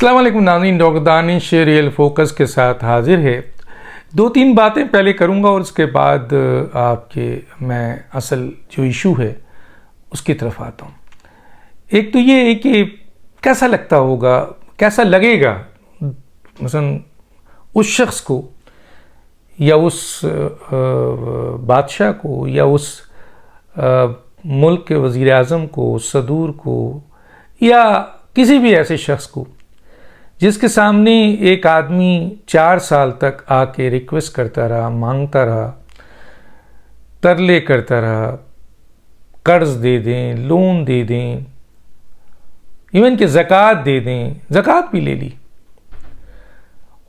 अस्सलाम वालेकुम नाज़रीन, डॉक्टर दानिश रियल फोकस के साथ हाजिर है। दो तीन बातें पहले करूंगा और उसके बाद मैं असल जो इशू है उसकी तरफ आता हूँ। एक तो ये है कि कैसा लगता होगा, कैसा लगेगा मसलन उस शख्स को या उस बादशाह को या उस मुल्क के वज़ीर आज़म को, सदूर को या किसी भी ऐसे शख्स को जिसके सामने एक आदमी 4 साल तक आके रिक्वेस्ट करता रहा, मांगता रहा, तरले करता रहा, कर्ज दे दें, लोन दे दें, इवन कि ज़कात दे दें, ज़कात भी ले ली,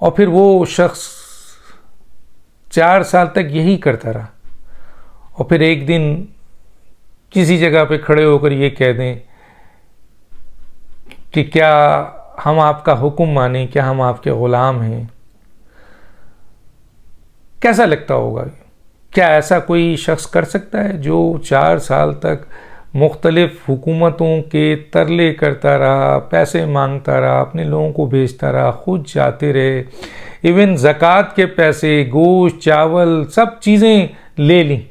और फिर वो शख्स 4 साल तक यही करता रहा और फिर एक दिन किसी जगह पे खड़े होकर ये कह दें कि क्या हम आपका हुक्म माने, क्या हम आपके ग़ुलाम हैं। कैसा लगता होगा? क्या ऐसा कोई शख्स कर सकता है जो 4 साल तक मुख्तलिफ हुकूमतों के तरले करता रहा, पैसे मांगता रहा, अपने लोगों को भेजता रहा, खुद जाते रहे, इवन ज़कात के पैसे, गोश्त, चावल, सब चीज़ें ले लीं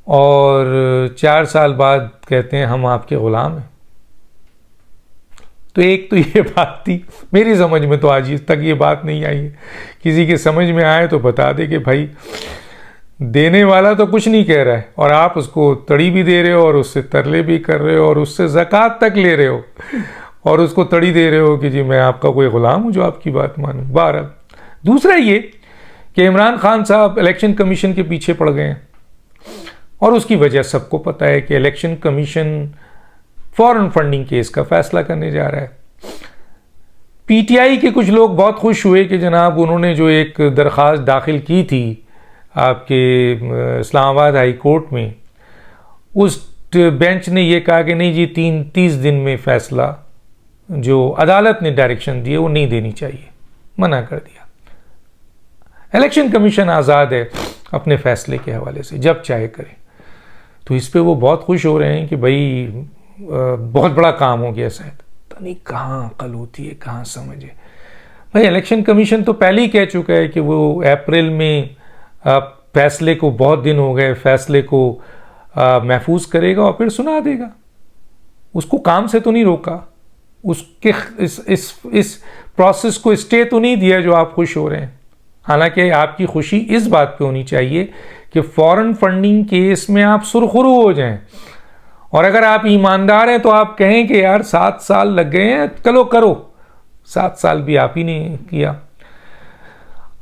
और 4 साल बाद कहते हैं हम आपके ग़ुलाम हैं। तो एक तो ये बात थी, मेरी समझ में तो आज तक ये बात नहीं आई है। किसी के समझ में आए तो बता दे कि भाई देने वाला तो कुछ नहीं कह रहा है और आप उसको तड़ी भी दे रहे हो और उससे तरले भी कर रहे हो और उससे ज़कात तक ले रहे हो और उसको तड़ी दे रहे हो कि जी मैं आपका कोई ग़ुलाम हूँ जो आपकी बात मानूँ। बहरहाल दूसरा ये कि इमरान खान साहब इलेक्शन कमीशन के पीछे पड़ गए हैं और उसकी वजह सबको पता है कि election commission foreign funding case का फैसला करने जा रहा है। पीटीआई के कुछ लोग बहुत खुश हुए कि जनाब उन्होंने जो एक दरख्वास्त दाखिल की थी आपके इस्लामाबाद हाई कोर्ट में, उस बेंच ने ये कहा कि नहीं जी 30 दिन में फैसला जो अदालत ने डायरेक्शन दिए वो नहीं देनी चाहिए, मना कर दिया। इलेक्शन कमीशन आज़ाद है अपने फैसले के हवाले से, जब चाहे करे। तो इस पर वो बहुत खुश हो रहे हैं कि भाई बहुत बड़ा काम हो गया शायद। तो नहीं, कहाँ अकल होती है, कहाँ समझ है भाई। इलेक्शन कमीशन तो पहले ही कह चुका है कि वो अप्रैल में फैसले को, बहुत दिन हो गए, फैसले को महफूज करेगा और फिर सुना देगा। उसको काम से तो नहीं रोका, उसके इस प्रोसेस को स्टे तो नहीं दिया जो आप खुश हो रहे हैं। हालांकि आपकी खुशी इस बात पे होनी चाहिए कि फॉरेन फंडिंग केस में आप सुरखरू हो जाएं और अगर आप ईमानदार हैं तो आप कहें कि यार 7 साल लग गए हैं, चलो करो। 7 साल भी आप ही ने किया।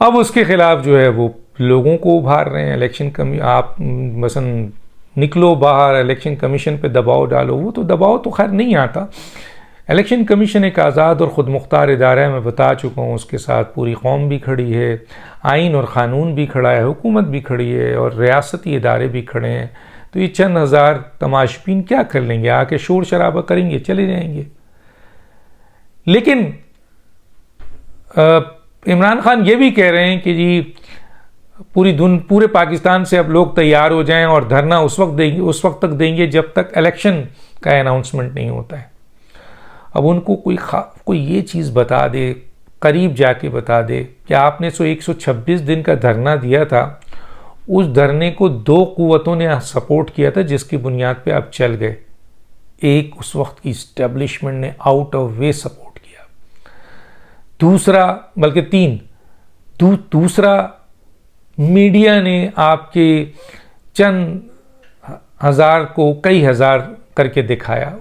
अब उसके खिलाफ जो है वो लोगों को उभार रहे हैं। आप मसलन निकलो बाहर, इलेक्शन कमीशन पे दबाव डालो। वो तो दबाव तो खैर नहीं आता। इलेक्शन कमीशन एक आज़ाद और ख़ुद मुख्तार इदारा है, मैं बता चुका हूँ। उसके साथ पूरी कौम भी खड़ी है, आइन और क़ानून भी खड़ा है, हुकूमत भी खड़ी है और रियासती इदारे भी खड़े हैं। तो ये चंद हज़ार तमाशबीन क्या कर लेंगे? आके शोर शराबा करेंगे, चले जाएंगे। लेकिन इमरान खान ये भी कह रहे हैं कि जी पूरे पाकिस्तान से अब लोग तैयार हो जाएं और धरना उस वक्त तक देंगे जब तक इलेक्शन का अनाउंसमेंट नहीं होता है। अब उनको कोई ये चीज़ बता दे, करीब जाके बता दे कि आपने 126 दिन का धरना दिया था, उस धरने को 2 कुव्वतों ने सपोर्ट किया था जिसकी बुनियाद पे आप चल गए। एक उस वक्त की इस्टेब्लिशमेंट ने आउट ऑफ वे सपोर्ट किया, दूसरा बल्कि 3 दूसरा मीडिया ने आपके चंद हज़ार को कई हज़ार करके दिखाया।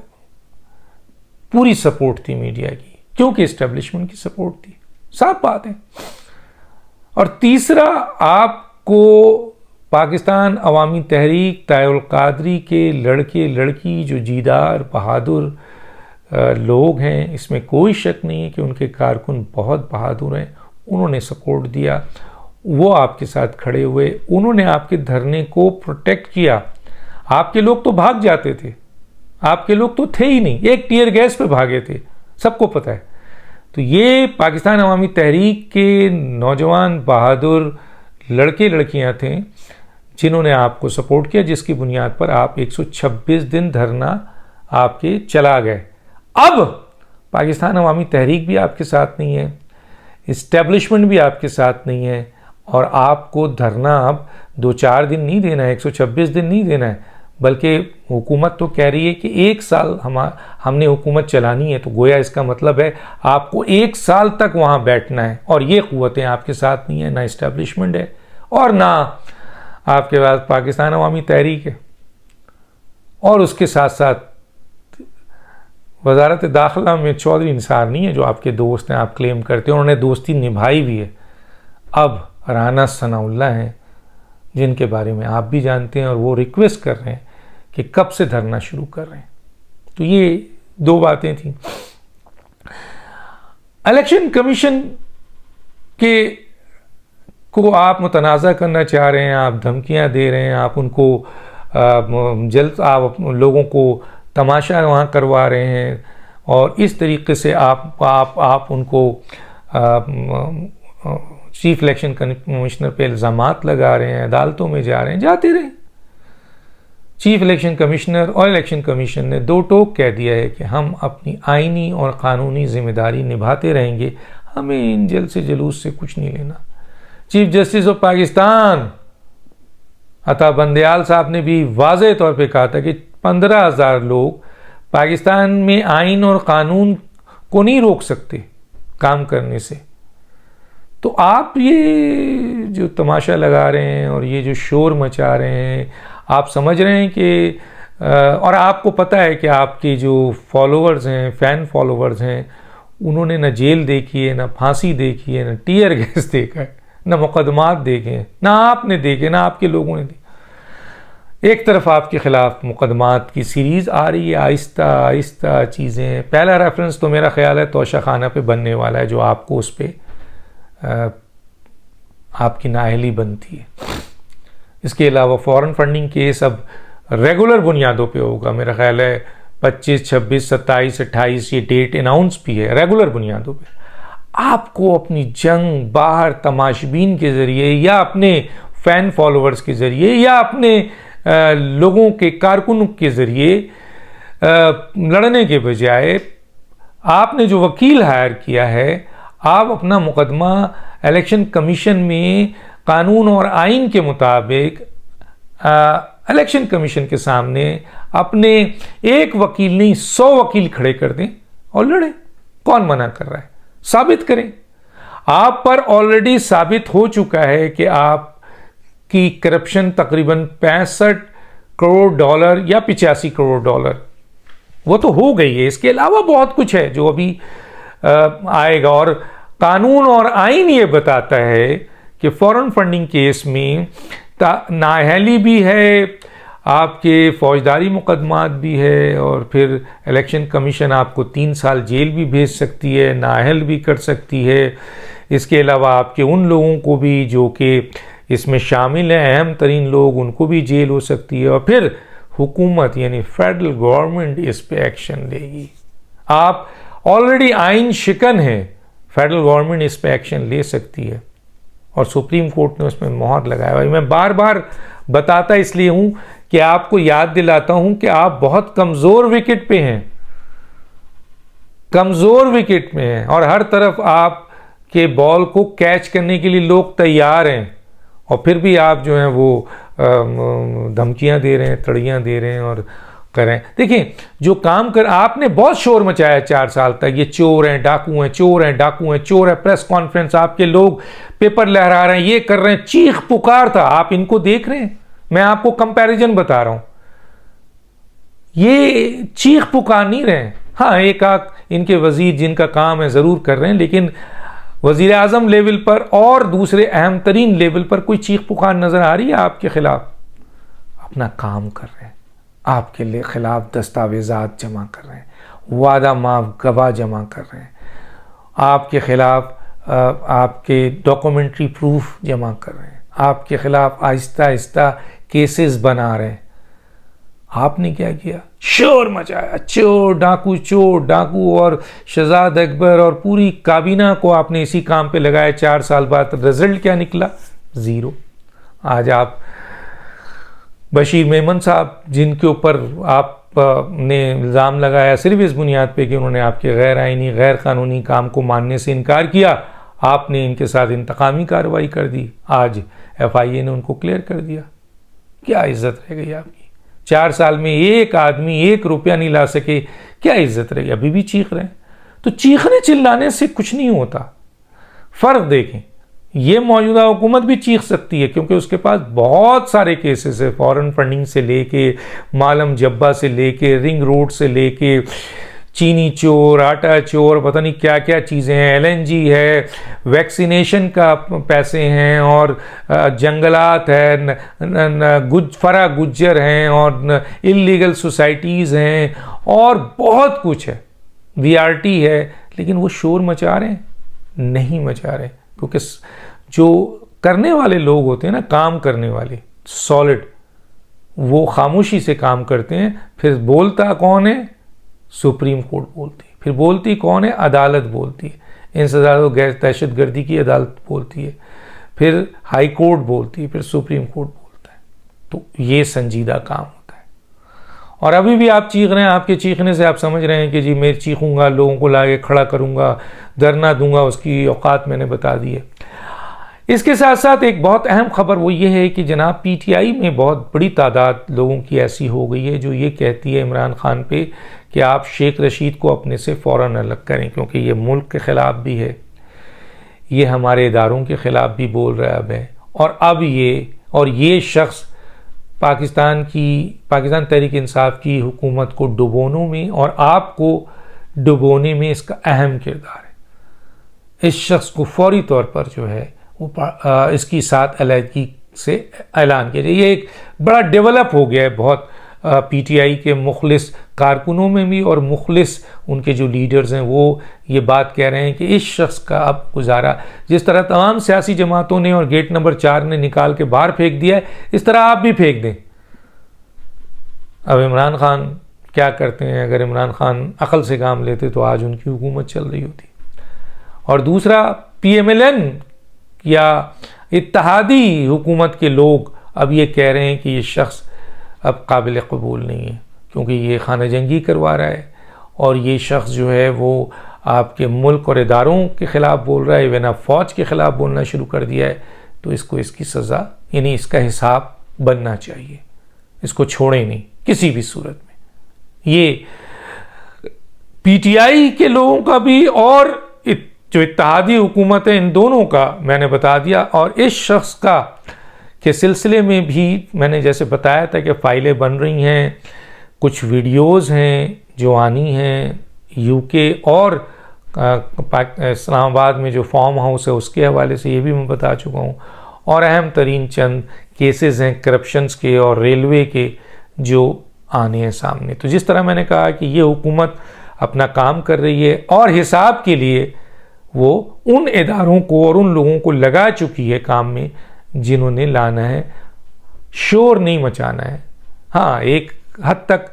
पूरी सपोर्ट थी मीडिया की क्योंकि इस्टेब्लिशमेंट की सपोर्ट थी, साफ बात है। और तीसरा, आपको पाकिस्तान अवामी तहरीक तायुल कादरी के लड़के लड़की जो जीदार बहादुर लोग हैं, इसमें कोई शक नहीं है कि उनके कारकुन बहुत बहादुर हैं। उन्होंने सपोर्ट दिया, वो आपके साथ खड़े हुए, उन्होंने आपके धरने को प्रोटेक्ट किया। आपके लोग तो भाग जाते थे, आपके लोग तो थे ही नहीं, एक टीयर गैस पे भागे थे, सबको पता है। तो ये पाकिस्तान अवामी तहरीक के नौजवान बहादुर लड़के लड़कियां थे जिन्होंने आपको सपोर्ट किया, जिसकी बुनियाद पर आप 126 दिन धरना आपके चला गए। अब पाकिस्तान अवामी तहरीक भी आपके साथ नहीं है, इस्टेब्लिशमेंट भी आपके साथ नहीं है, और आपको धरना अब 2-4 दिन नहीं देना है, 126 दिन नहीं देना है, बल्कि हुकूमत तो कह रही है कि 1 साल हमने हुकूमत चलानी है। तो गोया इसका मतलब है आपको 1 साल तक वहाँ बैठना है, और ये क़ुव्वतें आपके साथ नहीं है, ना इस्टेब्लिशमेंट है और ना आपके पास पाकिस्तान अवामी तहरीक है। और उसके साथ साथ वजारत दाखिला में चौधरी निसार नहीं है जो आपके दोस्त हैं, आप क्लेम करते हैं, उन्होंने दोस्ती निभाई भी है। अब राना सनाउल्लाह हैं जिनके बारे में आप भी जानते हैं, और वो रिक्वेस्ट कर रहे हैं कि कब से धरना शुरू कर रहे हैं। तो ये 2 बातें थी। इलेक्शन कमीशन को आप मुतनाज़ा करना चाह रहे हैं, आप धमकियां दे रहे हैं, आप उनको जल्द आप लोगों को तमाशा वहाँ करवा रहे हैं, और इस तरीके से आप उनको चीफ इलेक्शन कमिश्नर पे इल्ज़ामात लगा रहे हैं, अदालतों में जा रहे हैं, जाते रहे। चीफ इलेक्शन कमिश्नर और इलेक्शन कमीशन ने 2 टोक कह दिया है कि हम अपनी आइनी और क़ानूनी जिम्मेदारी निभाते रहेंगे, हमें इन जल से जुलूस से कुछ नहीं लेना। चीफ जस्टिस ऑफ पाकिस्तान अता बंदयाल साहब ने भी वाज़ेह तौर पे कहा था कि 15,000 लोग पाकिस्तान में आइन और क़ानून को नहीं रोक सकते काम करने से। तो आप ये जो तमाशा लगा रहे हैं और ये जो शोर मचा रहे हैं, आप समझ रहे हैं कि और आपको पता है कि आपके जो फॉलोअर्स हैं, फ़ैन फॉलोअर्स हैं, उन्होंने न जेल देखी है, न फांसी देखी है, न टीयर गैस देखा है, न मुकदमात देखे हैं, ना आपने देखे, ना आपके लोगों ने देखे। एक तरफ आपके ख़िलाफ़ मुकदमात की सीरीज़ आ रही है, आहिस्ता आहिस्ता चीज़ें। पहला रेफरेंस तो मेरा ख़्याल है तोशा खाना पे बनने वाला है, जो आपको उस पर आपकी नाअहली बनती है। इसके अलावा फ़ॉरेन फंडिंग केस अब रेगुलर बुनियादों पे होगा। मेरा ख्याल है 25, 26, 27, 28 ये डेट अनाउंस भी है रेगुलर बुनियादों पे। आपको अपनी जंग बाहर तमाशबीन के ज़रिए या अपने फ़ैन फॉलोअर्स के ज़रिए या अपने लोगों के कारकुनों के ज़रिए लड़ने के बजाय आपने जो वकील हायर किया है, आप अपना मुकदमा इलेक्शन कमीशन में कानून और आइन के मुताबिक इलेक्शन कमीशन के सामने अपने एक वकील नहीं 100 वकील खड़े कर दें और लड़ें। कौन मना कर रहा है? साबित करें। आप पर ऑलरेडी साबित हो चुका है कि आपकी करप्शन तकरीबन 65 करोड़ डॉलर या 85 करोड़ डॉलर वो तो हो गई है। इसके अलावा बहुत कुछ है जो अभी आएगा, और कानून और आइन ये बताता है कि फॉरेन फंडिंग केस में नाअहली भी है, आपके फौजदारी मुकदमात भी है, और फिर इलेक्शन कमीशन आपको 3 साल जेल भी भेज सकती है, नाअहल भी कर सकती है। इसके अलावा आपके उन लोगों को भी जो कि इसमें शामिल हैं, अहम तरीन लोग, उनको भी जेल हो सकती है, और फिर हुकूमत यानी फेडरल गवर्नमेंट इस पे एक्शन लेगी। आप ऑलरेडी आइन शिकन है, फेडरल गवर्नमेंट इस पे एक्शन ले सकती है, और सुप्रीम कोर्ट ने उसमें मोहर लगाया हुआ है। मैं बार बार बताता इसलिए हूं कि आपको याद दिलाता हूं कि आप बहुत कमज़ोर विकेट पे हैं, कमज़ोर विकेट में हैं, और हर तरफ आपके बॉल को कैच करने के लिए लोग तैयार हैं, और फिर भी आप जो हैं वो धमकियां दे रहे हैं, तड़ियां दे रहे हैं और करें। देखिए जो काम कर आपने बहुत शोर मचाया 4 साल तक, ये चोर हैं, डाकू हैं, चोर हैं, डाकू हैं, चोर है। प्रेस कॉन्फ्रेंस आपके लोग पेपर लहरा रहे हैं, ये कर रहे हैं, चीख पुकार था। आप इनको देख रहे हैं, मैं आपको कंपैरिजन बता रहा हूं, ये चीख पुकार नहीं रहे हैं। हाँ, एक आख इनके वजीर जिनका काम है जरूर कर रहे हैं, लेकिन वजीर आजम लेवल पर और दूसरे अहम तरीन लेवल पर कोई चीख पुकार नजर आ रही है आपके खिलाफ? अपना काम कर रहे हैं, आपके लिए खिलाफ दस्तावेजात जमा कर रहे हैं, वादा माफ गवाह जमा कर रहे हैं, आपके खिलाफ आपके डॉक्यूमेंट्री प्रूफ जमा कर रहे हैं, आपके खिलाफ आहिस्ता आहिस्ता केसेस बना रहे हैं। आपने क्या किया? शोर मचाया, चोर डाकू, और शहजाद अकबर और पूरी काबीना को आपने इसी काम पे लगाया। 4 साल बाद रिजल्ट क्या निकला? 0। आज आप बशीर मेमन साहब जिनके ऊपर आप ने इल्ज़ाम लगाया सिर्फ इस बुनियाद पे कि उन्होंने आपके गैर आइनी गैर कानूनी काम को मानने से इनकार किया, आपने इनके साथ इंतकामी कार्रवाई कर दी। आज FIA ने उनको क्लियर कर दिया। क्या इज्जत रह गई आपकी? 4 साल में एक आदमी 1 रुपया नहीं ला सके, क्या इज्जत रह गई? अभी भी चीख रहे हैं। तो चीखने चिल्लाने से कुछ नहीं होता। फ़र्क देखें, ये मौजूदा हुकूमत भी चीख सकती है क्योंकि उसके पास बहुत सारे केसेस है, फॉरेन फंडिंग से लेके मालम जब्बा से लेके रिंग रोड से लेके चीनी चोर, आटा चोर, पता नहीं क्या क्या चीज़ें हैं, LNG है, वैक्सीनेशन का पैसे हैं, और जंगलात है, फरा गुज्जर हैं, और इलीगल सोसाइटीज़ हैं, और बहुत कुछ है, VRT है। लेकिन वो शोर मचा रहे हैं? नहीं मचा रहे, क्योंकि जो करने वाले लोग होते हैं ना, काम करने वाले सॉलिड, वो खामोशी से काम करते हैं। फिर बोलता कौन है? सुप्रीम कोर्ट बोलती है। फिर बोलती कौन है? अदालत बोलती है। इंसदाद व गैर दहशतगर्दी की अदालत बोलती है, फिर हाई कोर्ट बोलती है, फिर सुप्रीम कोर्ट बोलता है। तो ये संजीदा काम होता है। और अभी भी आप चीख रहे हैं, आपके चीखने से आप समझ रहे हैं कि जी मैं चीखूंगा, लोगों को लाके खड़ा करूंगा, धरना दूंगा, उसकी औकात मैंने बता दी है। इसके साथ साथ एक बहुत अहम खबर वो ये है कि जनाब PTI में बहुत बड़ी तादाद लोगों की ऐसी हो गई है जो ये कहती है इमरान खान पे कि आप शेख रशीद को अपने से फ़ौरन अलग करें, क्योंकि ये मुल्क के ख़िलाफ़ भी है, ये हमारे इदारों के ख़िलाफ़ भी बोल रहा है अब है। और अब ये शख्स पाकिस्तान तहरीक इंसाफ की हुकूमत को डुबोने में और आपको डुबोने में इसका अहम किरदार है। इस शख्स को फौरी तौर पर जो है वो इसकी साथ अलहदगी से ऐलान किया जाए। ये एक बड़ा डेवलप हो गया है बहुत PTI के मुखलिस कारकुनों में भी, और मुखलिस उनके जो लीडर्स हैं वो ये बात कह रहे हैं कि इस शख्स का अब गुजारा, जिस तरह तमाम सियासी जमातों ने और गेट नंबर 4 ने निकाल के बाहर फेंक दिया है, इस तरह आप भी फेंक दें। अब इमरान खान क्या करते हैं? अगर इमरान खान अकल से काम लेते तो आज उनकी हुकूमत चल रही होती। और दूसरा, PMLN या इत्तेहादी हुकूमत के लोग अब ये कह रहे हैं कि ये शख्स अब काबिल कबूल नहीं है, क्योंकि ये खाना जंगी करवा रहा है, और ये शख्स जो है वो आपके मुल्क और इदारों के ख़िलाफ़ बोल रहा है, इवन अब फ़ौज के ख़िलाफ़ बोलना शुरू कर दिया है। तो इसको इसकी सज़ा, यानी इसका हिसाब बनना चाहिए, इसको छोड़े नहीं किसी भी सूरत में। ये PTI के लोगों का भी और जो इत्तेहादी हुकूमत है, इन दोनों का मैंने बता दिया। और इस शख्स का के सिलसिले में भी मैंने जैसे बताया था कि फ़ाइलें बन रही हैं, कुछ वीडियोज़ हैं जो आनी हैं UK और इस्लामाबाद में जो फार्म हाउस है उसके हवाले से, ये भी मैं बता चुका हूँ। और अहम तरीन चंद केसेस हैं करप्शंस के और रेलवे के जो आने हैं सामने। तो जिस तरह मैंने कहा कि ये हुकूमत अपना काम कर रही है, और हिसाब के लिए वो उन इदारों को और उन लोगों को लगा चुकी है काम में जिन्होंने लाना है, शोर नहीं मचाना है। हाँ, एक हद तक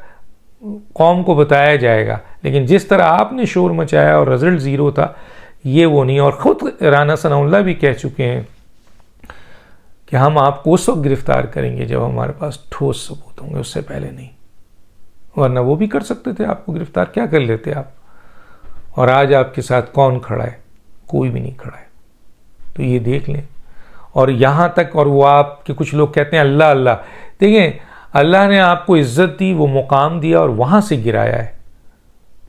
कौम को बताया जाएगा, लेकिन जिस तरह आपने शोर मचाया और रिजल्ट ज़ीरो था, ये वो नहीं। और ख़ुद राना सनाउल्लाह भी कह चुके हैं कि हम आपको उस वक्त गिरफ्तार करेंगे जब हमारे पास ठोस सबूत होंगे, उससे पहले नहीं। वरना वो भी कर सकते थे आपको गिरफ्तार, क्या कर लेते आप। और आज आपके साथ कौन खड़ा है? कोई भी नहीं खड़ा है। तो ये देख लें। और यहाँ तक, और वो आपके कुछ लोग कहते हैं अल्लाह अल्लाह, देखें अल्लाह ने आपको इज़्ज़त दी, वो मुकाम दिया और वहाँ से गिराया है।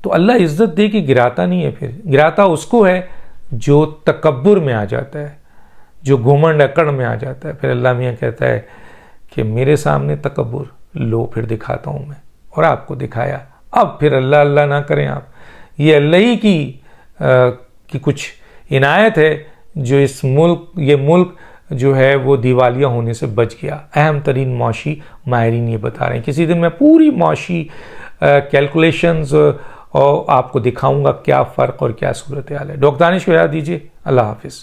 तो अल्लाह इज़्ज़त दे के गिराता नहीं है, फिर गिराता उसको है जो तकब्बुर में आ जाता है, जो घुमंड अकड़ में आ जाता है। फिर अल्लाह मियाँ कहता है कि मेरे सामने तकब्बुर लो, फिर दिखाता हूँ मैं, और आपको दिखाया। अब फिर अल्लाह अल्लाह ना करें आप। ये अल्लाह ही की कुछ इनायत है जो इस मुल्क जो है वो दिवालिया होने से बच गया। अहम तरीन मौशी माहिरीन ये बता रहे हैं। किसी दिन मैं पूरी मौशी कैलकुलेशंस और आपको दिखाऊंगा क्या फ़र्क और क्या सूरत हाल है। डॉक्टर दानिश को याद दीजिए। अल्लाह हाफिज़।